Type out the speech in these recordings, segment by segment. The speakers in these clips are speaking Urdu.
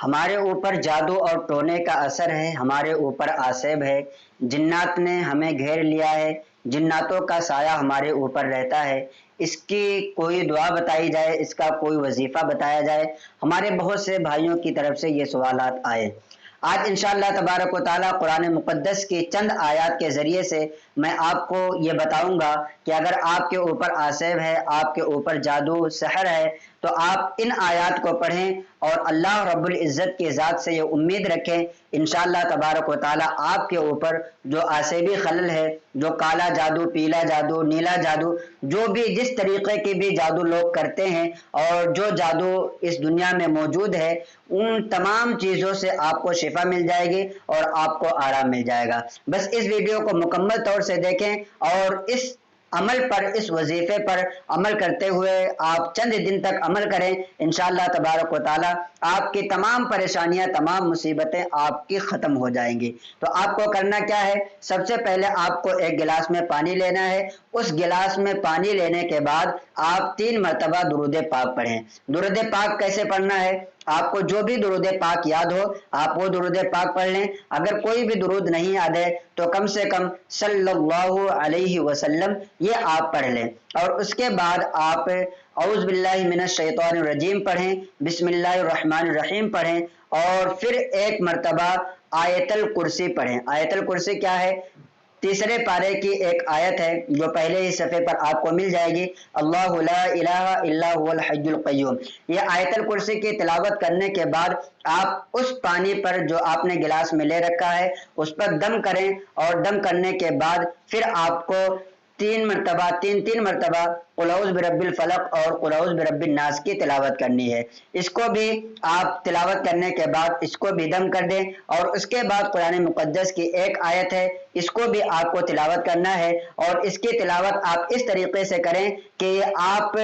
ہمارے اوپر جادو اور ٹونے کا اثر ہے، ہمارے اوپر آسیب ہے، جنات نے ہمیں گھیر لیا ہے، جناتوں کا سایہ ہمارے اوپر رہتا ہے۔ اس کی کوئی دعا بتائی جائے، اس کا کوئی وظیفہ بتایا جائے، ہمارے بہت سے بھائیوں کی طرف سے یہ سوالات آئے۔ آج انشاءاللہ تبارک و تعالی قرآن مقدس کی چند آیات کے ذریعے سے میں آپ کو یہ بتاؤں گا کہ اگر آپ کے اوپر آسیب ہے، آپ کے اوپر جادو سحر ہے، تو آپ ان آیات کو پڑھیں اور اللہ رب العزت کی ذات سے یہ امید رکھیں، انشاءاللہ تبارک و تعالی آپ کے اوپر جو آسیبی خلل ہے، جو کالا جادو، پیلا جادو، نیلا جادو، جو بھی جس طریقے کی بھی جادو لوگ کرتے ہیں اور جو جادو اس دنیا میں موجود ہے، ان تمام چیزوں سے آپ کو شفا مل جائے گی اور آپ کو آرام مل جائے گا۔ بس اس ویڈیو کو مکمل طور سے دیکھیں اور اس عمل پر، اس وظیفے پر عمل کرتے ہوئے آپ چند دن تک عمل کریں، انشاءاللہ تبارک و تعالی آپ کی تمام پریشانیاں، تمام مصیبتیں آپ کی ختم ہو جائیں گی۔ تو آپ کو کرنا کیا ہے؟ سب سے پہلے آپ کو ایک گلاس میں پانی لینا ہے۔ اس گلاس میں پانی لینے کے بعد آپ 3 مرتبہ درود پاک پڑھیں۔ درود پاک کیسے پڑھنا ہے؟ آپ کو جو بھی درود پاک یاد ہو آپ وہ درود پاک پڑھ لیں۔ اگر کوئی بھی درود نہیں یاد ہے تو کم سے کم صلی اللہ علیہ وسلم یہ آپ پڑھ لیں، اور اس کے بعد آپ اعوذ باللہ من الشیطان الرجیم پڑھیں، بسم اللہ الرحمن الرحیم پڑھیں، اور پھر ایک مرتبہ آیت الکرسی پڑھیں۔ آیت الکرسی کیا ہے؟ تیسرے پارے کی ایک آیت ہے جو پہلے ہی صفحے پر آپ کو مل جائے گی، اللہ لا الہ الا هو الحی القیوم۔ یہ آیت الکرسی کی تلاوت کرنے کے بعد آپ اس پانی پر جو آپ نے گلاس میں لے رکھا ہے اس پر دم کریں، اور دم کرنے کے بعد پھر آپ کو 3 مرتبہ تین مرتبہ قل اعوذ برب الفلق اور قل اعوذ برب الناس کی تلاوت کرنی ہے۔ اس کو بھی آپ تلاوت کرنے کے بعد اس کو بھی دم کر دیں، اور اس کے بعد قرآن مقدس کی ایک آیت ہے، اس کو بھی آپ کو تلاوت کرنا ہے، اور اس کی تلاوت آپ اس طریقے سے کریں کہ آپ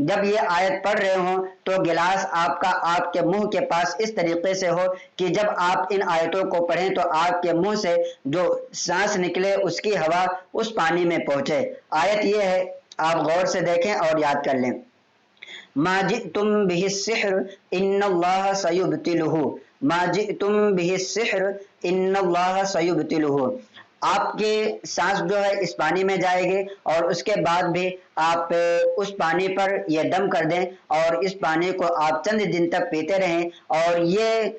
جب یہ آیت پڑھ رہے ہوں تو گلاس آپ کا آپ کے منہ کے پاس اس طریقے سے ہو کہ جب آپ ان آیتوں کو پڑھیں تو آپ کے منہ سے جو سانس نکلے اس کی ہوا اس پانی میں پہنچے۔ آیت یہ ہے، آپ غور سے دیکھیں اور یاد کر لیں، ما جئتم به السحر ان اللہ سیبطلہ، ما جئتم به السحر ان اللہ سیبطلہ۔ آپ کی سانس جو ہے اس پانی میں جائے گی، اور اس کے بعد بھی آپ اس پانی پر یہ دم کر دیں، اور اس پانی کو آپ چند دن تک پیتے رہیں، اور یہ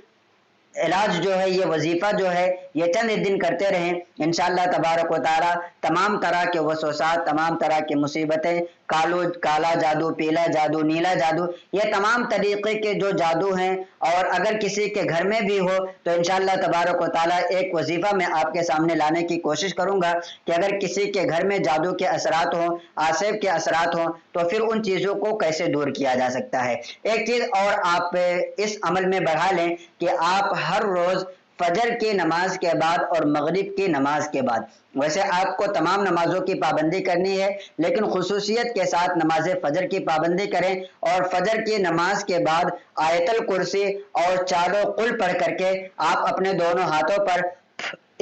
علاج جو ہے، یہ وظیفہ جو ہے، یہ چند دن کرتے رہیں، انشاءاللہ تبارک و تعالی تمام طرح کے وسوسات، تمام طرح کی مصیبتیں، کالا جادو، پیلا جادو، نیلا جادو، یہ تمام طریقے کے جو جادو ہیں، اور اگر کسی کے گھر میں بھی ہو تو انشاءاللہ تبارک و تعالی ایک وظیفہ میں آپ کے سامنے لانے کی کوشش کروں گا کہ اگر کسی کے گھر میں جادو کے اثرات ہوں، آسیب کے اثرات ہوں، تو پھر ان چیزوں کو کیسے دور کیا جا سکتا ہے۔ ایک چیز اور آپ اس عمل میں بڑھا لیں کہ آپ ہر روز فجر کی نماز کے بعد اور مغرب کی نماز کے بعد، ویسے آپ کو تمام نمازوں کی پابندی کرنی ہے لیکن خصوصیت کے ساتھ نماز فجر کی پابندی کریں، اور فجر کی نماز کے بعد آیت الکرسی اور چاروں قل پڑھ کر کے آپ اپنے دونوں ہاتھوں پر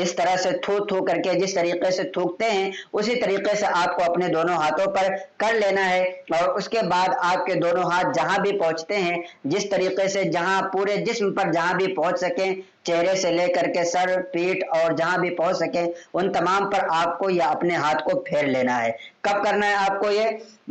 اس طرح سے تھوک کر کے، جس طریقے سے تھوکتے ہیں اسی طریقے سے آپ کو اپنے دونوں ہاتھوں پر کر لینا ہے، اور اس کے بعد آپ کے دونوں ہاتھ جہاں بھی پہنچتے ہیں، جس طریقے سے جہاں پورے جسم پر جہاں بھی پہنچ سکیں، چہرے سے لے کر کے سر، پیٹھ اور جہاں بھی پہنچ سکیں، ان تمام پر آپ کو یا اپنے ہاتھ کو پھیر لینا ہے۔ کب کرنا ہے آپ کو یہ؟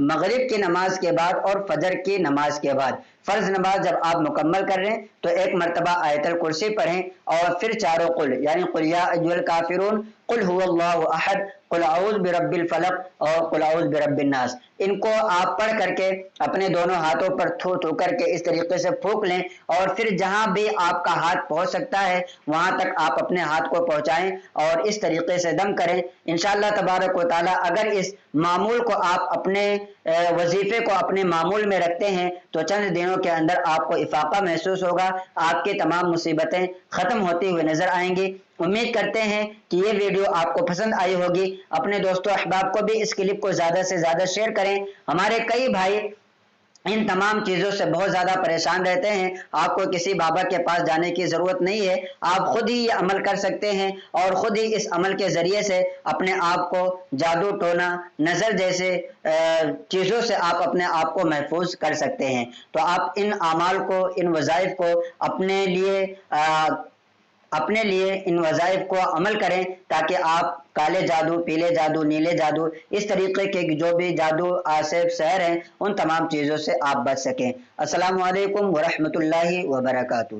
مغرب کی نماز کے بعد اور فجر کی نماز کے بعد۔ فرض نماز جب آپ مکمل کر رہے ہیں تو ایک مرتبہ آیت الکرسی پڑھیں، اور پھر چاروں قل، یعنی قل یا ایھا الکافرون، قل هو اللہ احد، قل اعوذ برب الفلق اور قل اعوذ برب الناس، ان کو آپ پڑھ کر کے اپنے دونوں ہاتھوں پر تھو کر کے اس طریقے سے پھونک لیں، اور پھر جہاں بھی آپ کا ہاتھ پہنچ سکتا ہے وہاں تک آپ اپنے ہاتھ کو پہنچائیں اور اس طریقے سے دم کریں۔ انشاءاللہ تبارک و تعالی اگر اس معمول کو آپ اپنے وظیفے کو اپنے معمول میں رکھتے ہیں تو چند دنوں کے اندر آپ کو افاقہ محسوس ہوگا، آپ کی تمام مصیبتیں ختم ہوتی ہوئی نظر آئیں گی۔ امید کرتے ہیں کہ یہ ویڈیو آپ کو پسند آئی ہوگی۔ اپنے دوستوں احباب کو بھی اس کلپ کو زیادہ سے زیادہ شیئر کریں۔ ہمارے کئی بھائی ان تمام چیزوں سے بہت زیادہ پریشان رہتے ہیں، آپ کو کسی بابا کے پاس جانے کی ضرورت نہیں ہے، آپ خود ہی یہ عمل کر سکتے ہیں اور خود ہی اس عمل کے ذریعے سے اپنے آپ کو جادو ٹونا نظر جیسے چیزوں سے آپ اپنے آپ کو محفوظ کر سکتے ہیں۔ تو آپ ان اعمال کو، ان وظائف کو اپنے لیے ان وظائف کو عمل کریں، تاکہ آپ کالے جادو، پیلے جادو، نیلے جادو، اس طریقے کے جو بھی جادو آصف سحر ہیں ان تمام چیزوں سے آپ بچ سکیں۔ السلام علیکم ورحمۃ اللہ وبرکاتہ۔